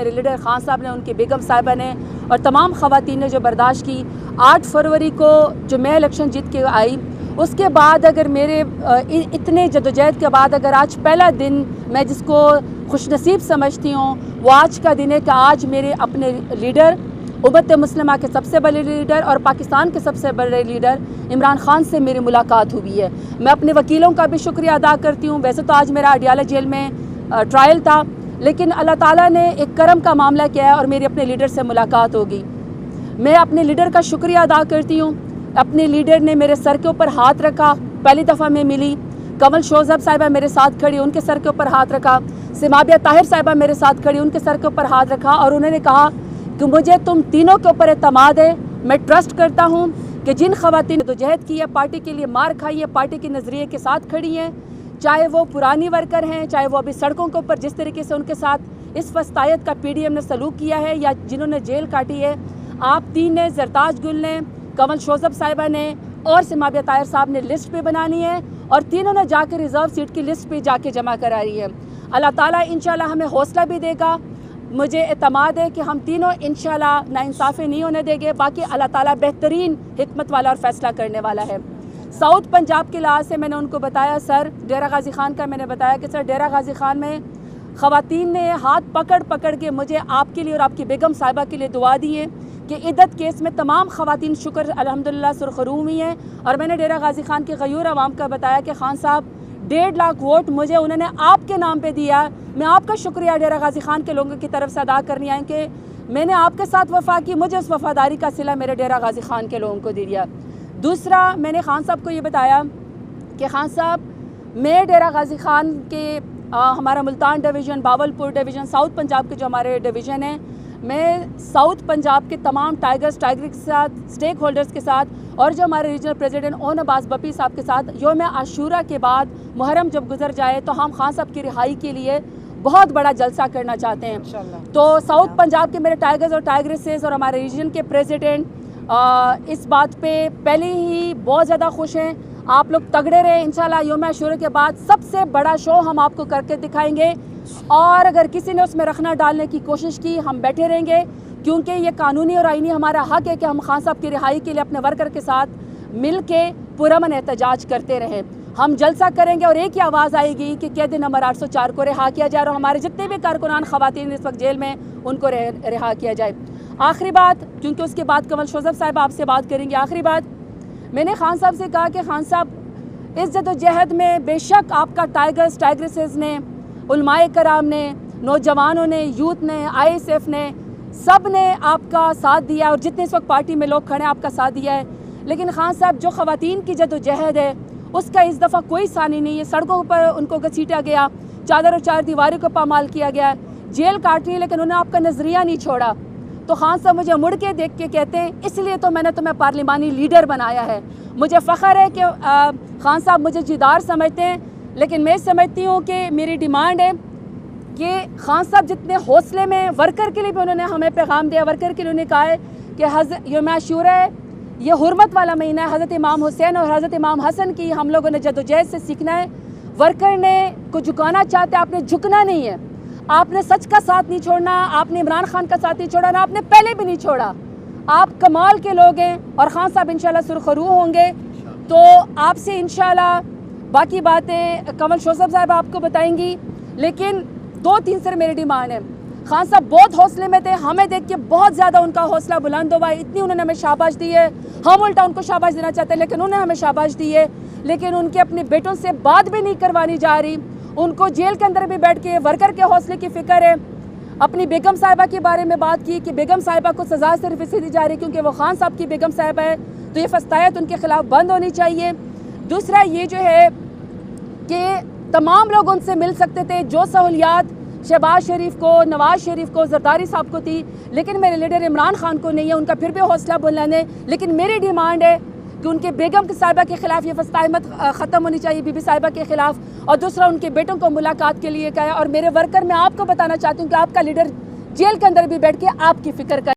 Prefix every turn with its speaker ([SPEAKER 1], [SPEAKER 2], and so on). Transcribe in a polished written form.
[SPEAKER 1] میرے لیڈر خان صاحب نے, ان کی بیگم صاحبہ نے اور تمام خواتین نے جو برداشت کی. 8 فروری کو جو میں الیکشن جیت کے آئی, اس کے بعد اگر میرے اتنے جدوجہد کے بعد اگر آج پہلا دن میں جس کو خوش نصیب سمجھتی ہوں وہ آج کا دن ہے کہ آج میرے اپنے لیڈر, امت مسلمہ کے سب سے بڑے لیڈر اور پاکستان کے سب سے بڑے لیڈر عمران خان سے میری ملاقات ہوئی ہے. میں اپنے وکیلوں کا بھی شکریہ ادا کرتی ہوں. ویسے تو آج میرا اڈیالہ جیل میں ٹرائل تھا, لیکن اللہ تعالیٰ نے ایک کرم کا معاملہ کیا ہے اور میری اپنے لیڈر سے ملاقات ہوگی. میں اپنے لیڈر کا شکریہ ادا کرتی ہوں. اپنے لیڈر نے میرے سر کے اوپر ہاتھ رکھا, پہلی دفعہ میں ملی. کمل شوزب صاحبہ میرے ساتھ کھڑی, ان کے سر کے اوپر ہاتھ رکھا. سمابیہ طاہر صاحبہ میرے ساتھ کھڑی, ان کے سر کے اوپر ہاتھ رکھا اور انہوں نے کہا کہ مجھے تم تینوں کے اوپر اعتماد ہے. میں ٹرسٹ کرتا ہوں کہ جن خواتین نے جدوجہد کی ہے, پارٹی کے لیے مار کھائی ہے, پارٹی کے نظریے کے ساتھ کھڑی ہیں, چاہے وہ پرانی ورکر ہیں, چاہے وہ ابھی سڑکوں کے اوپر جس طریقے سے ان کے ساتھ اس وسطیت کا پی ڈی ایم نے سلوک کیا ہے یا جنہوں نے جیل کاٹی ہے, آپ تین نے, زرتاج گل نے, کمل شوزب صاحبہ نے اور سمابیہ طاہر صاحب نے لسٹ پہ بنانی ہے اور تینوں نے جا کے ریزرو سیٹ کی لسٹ پہ جا کے جمع کرا رہی ہے. اللہ تعالیٰ انشاءاللہ ہمیں حوصلہ بھی دے گا. مجھے اعتماد ہے کہ ہم تینوں انشاءاللہ ناانصافی نہیں ہونے دیں گے. باقی اللہ تعالیٰ بہترین حکمت والا اور فیصلہ کرنے والا ہے. ساؤتھ پنجاب کے لحاظ سے میں نے ان کو بتایا, سر ڈیرہ غازی خان کا میں نے بتایا کہ سر ڈیرہ غازی خان میں خواتین نے ہاتھ پکڑ پکڑ کے مجھے آپ کے لیے اور آپ کی بیگم صاحبہ کے لیے دعا دی ہے کہ عدت کیس میں تمام خواتین شکر الحمدللہ سرخرو ہوئی ہیں. اور میں نے ڈیرہ غازی خان کے غیور عوام کا بتایا کہ خان صاحب 1.5 لاکھ ووٹ مجھے انہوں نے آپ کے نام پہ دیا. میں آپ کا شکریہ ڈیرہ غازی خان کے لوگوں کی طرف سے ادا کرنی آئیں کہ میں نے آپ کے ساتھ وفا کی, مجھے اس وفاداری کا صلہ میرے ڈیرہ غازی خان کے لوگوں کو دیا. دوسرا, میں نے خان صاحب کو یہ بتایا کہ خان صاحب میں ڈیرہ غازی خان کے ہمارا Multan division, Bahawalpur division, south Punjab کے جو ہمارے ڈویژن ہیں, میں ساؤتھ پنجاب کے تمام ٹائگر کے ساتھ, سٹیک ہولڈرز کے ساتھ اور جو ہمارے ریجنل پریزیڈنٹ اون عباس بپی صاحب کے ساتھ یوم عاشورہ کے بعد محرم جب گزر جائے تو ہم خان صاحب کی رہائی کے لیے بہت بڑا جلسہ کرنا چاہتے ہیں. تو ساؤتھ پنجاب کے میرے ٹائگرز اور ٹائگریسز اور ہمارے ریجن کے پریزیڈنٹ اس بات پہ پہلے ہی بہت زیادہ خوش ہیں. آپ لوگ تگڑے رہے, انشاءاللہ یوم عاشورہ کے بعد سب سے بڑا شو ہم آپ کو کر کے دکھائیں گے. اور اگر کسی نے اس میں رخنہ ڈالنے کی کوشش کی, ہم بیٹھے رہیں گے, کیونکہ یہ قانونی اور آئینی ہمارا حق ہے کہ ہم خان صاحب کی رہائی کے لیے اپنے ورکر کے ساتھ مل کے پرامن احتجاج کرتے رہیں. ہم جلسہ کریں گے اور ایک ہی آواز آئے گی کہ قید نمبر 804 کو رہا کیا جائے اور ہمارے جتنے بھی کارکنان خواتین اس وقت جیل میں ان کو رہا کیا جائے. آخری بات, کیونکہ اس کے بعد کمل شوزب صاحب آپ سے بات کریں گے, آخری بات میں نے خان صاحب سے کہا کہ خان صاحب اس جدوجہد میں بے شک آپ کا ٹائگرز, ٹائگریسز نے, علماء کرام نے, نوجوانوں نے, یوتھ نے, آئی ایس ایف نے, سب نے آپ کا ساتھ دیا اور جتنے اس وقت پارٹی میں لوگ کھڑے ہیں آپ کا ساتھ دیا ہے. لیکن خان صاحب جو خواتین کی جدوجہد ہے اس کا اس دفعہ کوئی ثانی نہیں ہے. سڑکوں پر ان کو گھسیٹا گیا, چادر اور چار دیواری کو پامال کیا گیا, جیل کاٹی, لیکن انہوں نے آپ کا نظریہ نہیں چھوڑا. تو خان صاحب مجھے مڑ کے دیکھ کے کہتے ہیں اس لیے تو میں نے تمہیں پارلیمانی لیڈر بنایا ہے. مجھے فخر ہے کہ خان صاحب مجھے جیدار سمجھتے ہیں, لیکن میں سمجھتی ہوں کہ میری ڈیمانڈ ہے کہ خان صاحب جتنے حوصلے میں ورکر کے لیے بھی انہوں نے ہمیں پیغام دیا, ورکر کے لیے انہوں نے کہا ہے کہ یوم عاشورہ ہے, یہ حرمت والا مہینہ ہے, حضرت امام حسین اور حضرت امام حسن کی ہم لوگوں نے جدوجہد سے سیکھنا ہے. ورکر نے کو جھکانا چاہتے, آپ نے جھکنا نہیں ہے. آپ نے سچ کا ساتھ نہیں چھوڑنا, آپ نے عمران خان کا ساتھ نہیں چھوڑا, آپ نے پہلے بھی نہیں چھوڑا. آپ کمال کے لوگ ہیں اور خان صاحب انشاءاللہ سرخرو ہوں گے. تو آپ سے انشاءاللہ باقی باتیں کمل شوزب صاحب آپ کو بتائیں گی, لیکن 2-3 سر میری ڈیمانڈ ہے. خان صاحب بہت حوصلے میں تھے, ہمیں دیکھ کے بہت زیادہ ان کا حوصلہ بلند ہوا, اتنی انہوں نے ہمیں شاباش دی ہے. ہم الٹا ان کو شاباش دینا چاہتے ہیں لیکن انہوں نے ہمیں شاباش دی ہے. لیکن ان کے اپنے بیٹوں سے بات بھی نہیں کروانی جا رہی. ان کو جیل کے اندر بھی بیٹھ کے ورکر کے حوصلے کی فکر ہے. اپنی بیگم صاحبہ کے بارے میں بات کی کہ بیگم صاحبہ کو سزا صرف اس لیے دی جا رہی کیونکہ وہ خان صاحب کی بیگم صاحبہ ہے, تو یہ فسطائیت ان کے خلاف بند ہونی چاہیے. دوسرا یہ جو ہے کہ تمام لوگ ان سے مل سکتے تھے, جو سہولیات شہباز شریف کو, نواز شریف کو, زرداری صاحب کو تھی, لیکن میرے لیڈر عمران خان کو نہیں ہے. ان کا پھر بھی حوصلہ بلند ہے, لیکن میری ڈیمانڈ ہے کہ ان کے بیگم کے صاحبہ کے خلاف یہ فسطائیت ختم ہونی چاہیے, بی بی صاحبہ کے خلاف. اور دوسرا ان کے بیٹوں کو ملاقات کے لیے کہا ہے. اور میرے ورکر میں آپ کو بتانا چاہتی ہوں کہ آپ کا لیڈر جیل کے اندر بھی بیٹھ کے آپ کی فکر کر